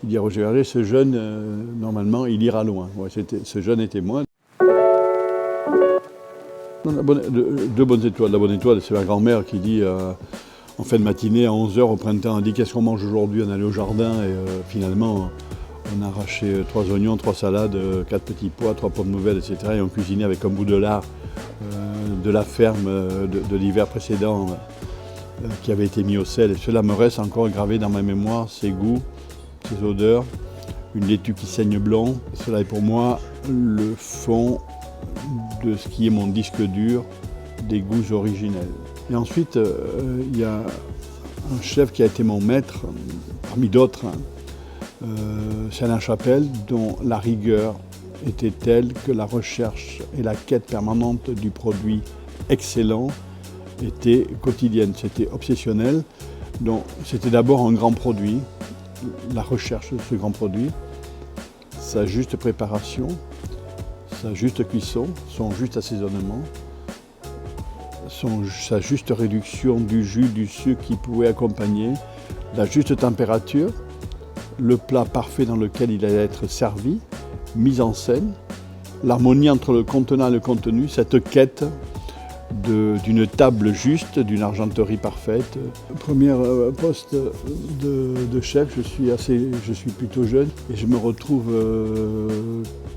Il dit à Roger Verger, ce jeune, normalement, il ira loin. Ouais, ce jeune était moi. Deux bonnes étoiles. La bonne étoile, c'est ma grand-mère qui dit, en fin de matinée, à 11h au printemps, elle dit qu'est-ce qu'on mange aujourd'hui? On allait au jardin et finalement, on a arraché 3 oignons, 3 salades, 4 petits pois, 3 pommes nouvelles, etc. Et on cuisinait avec un bout de lard de la ferme de l'hiver précédent qui avait été mis au sel. Et cela me reste encore gravé dans ma mémoire, ses goûts, ses odeurs, une laitue qui saigne blond. Cela est pour moi le fond de ce qui est mon disque dur des goûts originels. Et ensuite, il y a un chef qui a été mon maître, parmi d'autres, c'est Alain Chapelle, dont la rigueur était telle que la recherche et la quête permanente du produit excellent était quotidienne, c'était obsessionnel. Donc c'était d'abord un grand produit, la recherche de ce grand produit, sa juste préparation, sa juste cuisson, son juste assaisonnement, sa juste réduction du jus, du sucre qui pouvait accompagner, la juste température, le plat parfait dans lequel il allait être servi, mise en scène, l'harmonie entre le contenant et le contenu, cette quête d'une table juste, d'une argenterie parfaite. Premier poste de chef, je suis plutôt jeune et je me retrouve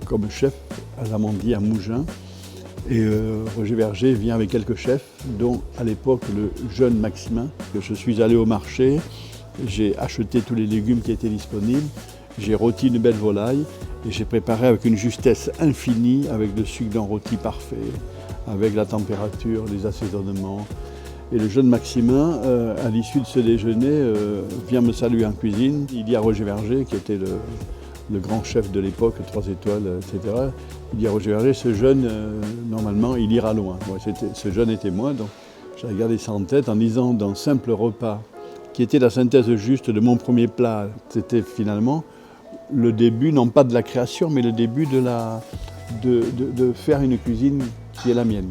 comme chef à l'Amandier à Mougins. Et Roger Verger vient avec quelques chefs, dont à l'époque le jeune Maximin. Je suis allé au marché, j'ai acheté tous les légumes qui étaient disponibles, j'ai rôti une belle volaille et j'ai préparé avec une justesse infinie, avec le sucre d'un rôti parfait, avec la température, les assaisonnements. Et le jeune Maximin, à l'issue de ce déjeuner, vient me saluer en cuisine. Il dit à Roger Verger, qui était le grand chef de l'époque, 3 étoiles, etc. Il dit à Roger Verger, ce jeune, normalement, il ira loin. Ouais, ce jeune était moi, donc j'ai gardé ça en tête en disant d'un simple repas, qui était la synthèse juste de mon premier plat. C'était finalement le début, non pas de la création, mais le début de faire une cuisine qui est la mienne.